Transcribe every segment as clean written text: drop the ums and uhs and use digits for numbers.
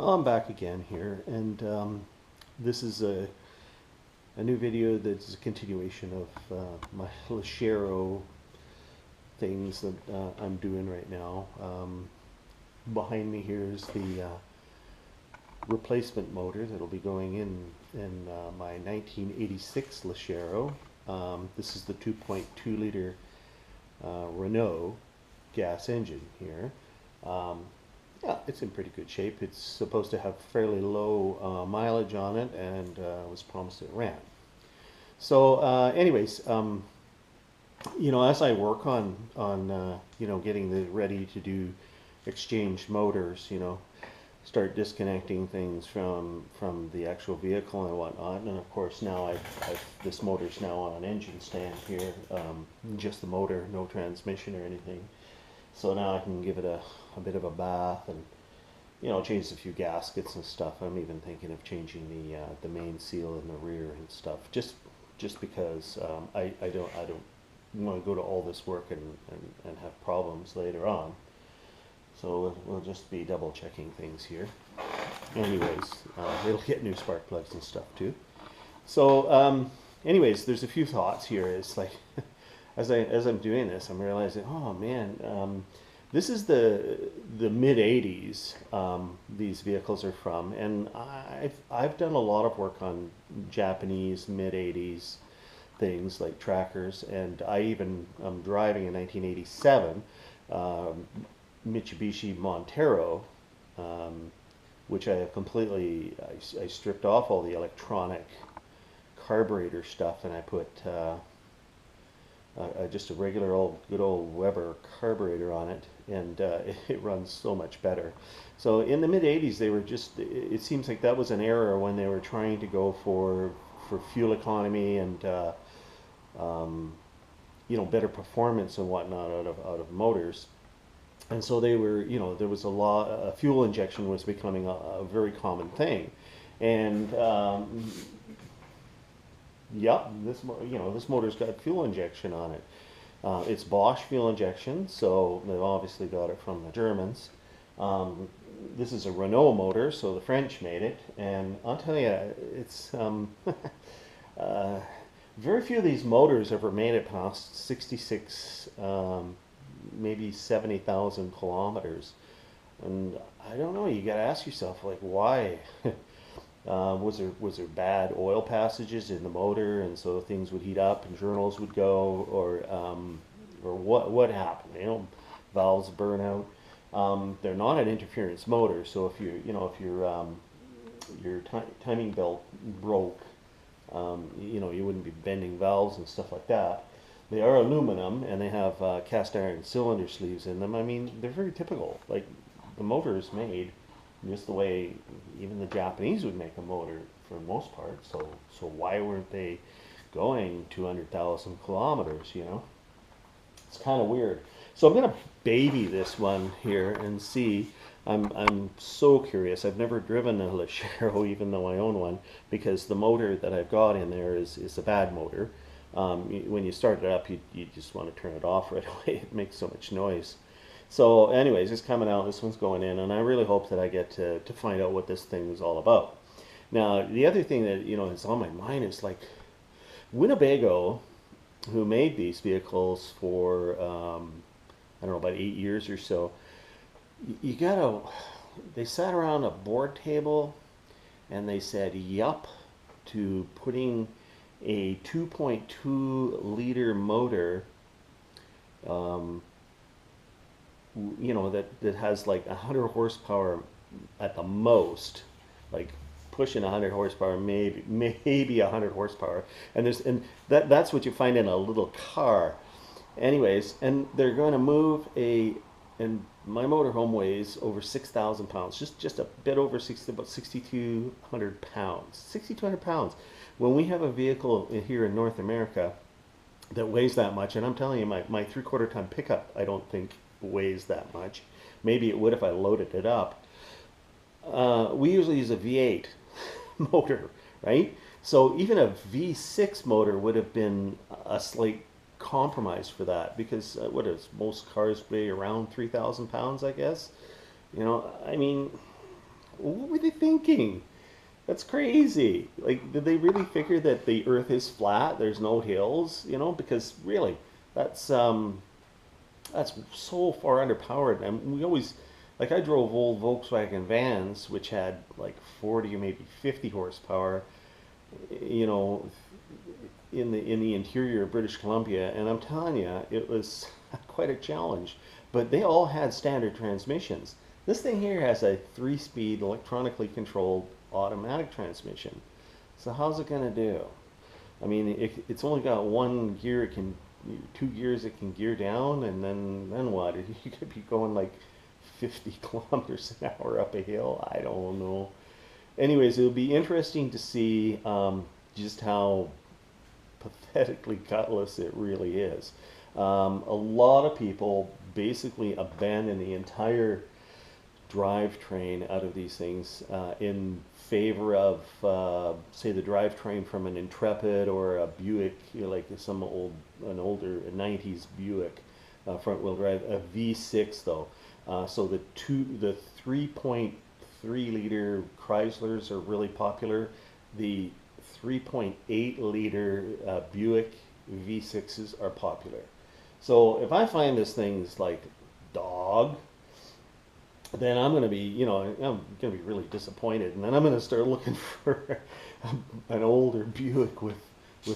Well, I'm back again here, and this is a new video that's a continuation of my Lesharo things that I'm doing right now. Behind me here is the replacement motor that'll be going in my 1986 Lesharo. This is the 2.2 liter Renault gas engine here. Yeah, it's in pretty good shape. It's supposed to have fairly low mileage on it, and was promised it ran. So, anyways, as I work on getting ready to do exchange motors, start disconnecting things from the actual vehicle and whatnot. And of course, now this motor's now on an engine stand here, just the motor, no transmission or anything. So now I can give it a bit of a bath and change a few gaskets and stuff. I'm even thinking of changing the main seal in the rear and stuff, just because I don't want to go to all this work and have problems later on. So we'll just be double checking things here. Anyways, it'll get new spark plugs and stuff too. So anyways, there's a few thoughts here. It's like as I'm doing this, I'm realizing, oh man, this is the mid 80s. These vehicles are from, and I've done a lot of work on Japanese mid 80s things like trackers, and I'm driving a 1987 Mitsubishi Montero, which I have completely I stripped off all the electronic carburetor stuff, and I put just a regular good old Weber carburetor on it, and it runs so much better. So in the mid 80s, they were it seems like that was an era when they were trying to go for fuel economy and better performance and whatnot out of motors. And so they were, there was fuel injection was becoming a very common thing. And yep, this motor's got fuel injection on it. It's Bosch fuel injection, so they've obviously got it from the Germans. This is a Renault motor, so the French made it. And I'll tell you, it's very few of these motors ever made it past 66, maybe 70,000 kilometers. And I don't know, you got to ask yourself, like, why? Was there bad oil passages in the motor, and so things would heat up and journals would go, or what happened? Valves burn out. They're not an interference motor, so if your timing belt broke, you wouldn't be bending valves and stuff like that. They are aluminum, and they have cast iron cylinder sleeves in them. I mean, they're very typical. Like, the motor is made just the way even the Japanese would make a motor for the most part. So why weren't they going 200,000 kilometers? It's kind of weird. So I'm gonna baby this one here and see. I'm so curious. I've never driven a Lesharo, even though I own one, because the motor that I've got in there is a bad motor. When you start it up, you just want to turn it off right away. It makes so much noise. So anyways, it's coming out. This one's going in, and I really hope that I get to find out what this thing is all about. Now, the other thing that is on my mind is, like, Winnebago, who made these vehicles for I don't know, about 8 years or so. They sat around a board table and they said yup to putting a 2.2 liter motor, that has like 100 horsepower at the most, like pushing 100 horsepower, maybe 100 horsepower, and that's what you find in a little car. Anyways, and they're going to move and my motorhome weighs over 6,000 pounds, just a bit over 60, about 6,200 pounds. 6,200 pounds. When we have a vehicle here in North America that weighs that much, and I'm telling you, my 3/4 ton pickup, I don't think weighs that much. Maybe it would if I loaded it up. We usually use a V8 motor, right? So even a V6 motor would have been a slight compromise for that, because most cars weigh around 3,000 pounds, I guess. I mean, What were they thinking? That's crazy. Like, did they really figure that the Earth is flat? There's no hills, you know? Because really, that's um, that's so far underpowered. And we always, like, I drove old Volkswagen vans, which had like 40 or maybe 50 horsepower, you know, in the interior of British Columbia, and I'm telling you, it was quite a challenge. But they all had standard transmissions. This thing here has a 3-speed electronically controlled automatic transmission. So how's it going to do? I mean, it's only got one gear. It can 2 gears. It can gear down, and then what? You could be going like 50 kilometers an hour up a hill. I don't know. Anyways, it'll be interesting to see just how pathetically gutless it really is. A lot of people basically abandon the entire drivetrain out of these things in favor of, say, the drivetrain from an Intrepid or a Buick, you know, like an older 90s Buick front-wheel drive, a V6 though. So the 3.3 liter Chryslers are really popular. The 3.8 liter Buick V6s are popular. So if I find this thing's like dog, then I'm going to be, you know, I'm going to be really disappointed. And then I'm going to start looking for an older Buick with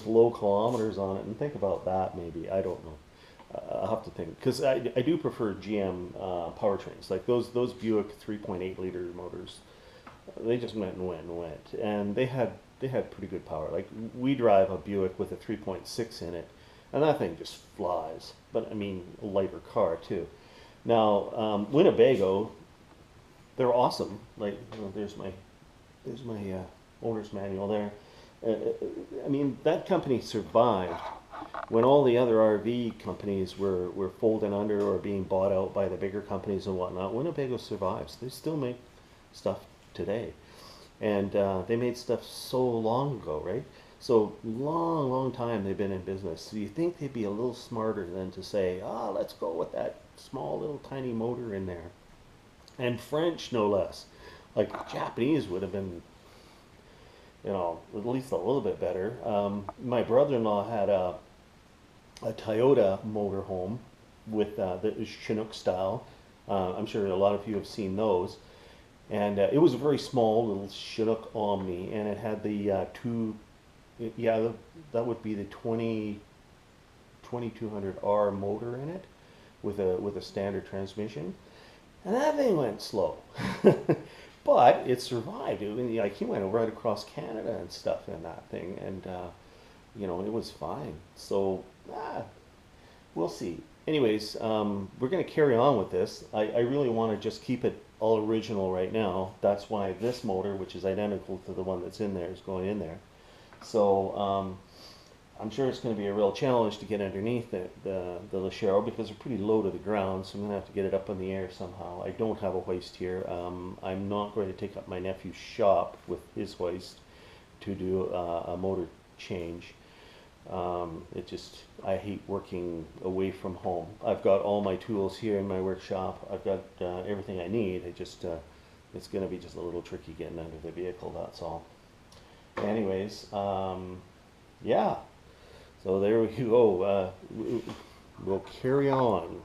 low kilometers on it and think about that maybe. I don't know. I'll have to think. Because I do prefer GM powertrains. Like those Buick 3.8 liter motors, they just went and went and went. And they had pretty good power. Like we drive a Buick with a 3.6 in it, and that thing just flies. But I mean, a lighter car too. Now, Winnebago, they're awesome. Like, you know, there's my owner's manual there. I mean, that company survived when all the other RV companies were folding under or being bought out by the bigger companies and whatnot. Winnebago survives. They still make stuff today. And they made stuff so long ago, right? So long, long time they've been in business. So you think they'd be a little smarter than to say, let's go with that small little tiny motor in there. And French, no less. Like Japanese would have been, you know, at least a little bit better. My brother-in-law had a Toyota motorhome with the Chinook style. I'm sure a lot of you have seen those. And it was a very small little Chinook Omni, and it had the that would be the 2200R motor in it with a standard transmission. And that thing went slow. But it survived. Like he went right across Canada and stuff in that thing, and you know, it was fine. So we'll see. Anyways, we're going to carry on with this. I really want to just keep it all original right now. That's why this motor, which is identical to the one that's in there, is going in there. So I'm sure it's going to be a real challenge to get underneath the Lesharo because they're pretty low to the ground, so I'm going to have to get it up in the air somehow. I don't have a hoist here. I'm not going to take up my nephew's shop with his hoist to do a motor change. I hate working away from home. I've got all my tools here in my workshop. I've got everything I need. It's going to be just a little tricky getting under the vehicle, that's all. Anyways, yeah. So there we go. We'll carry on.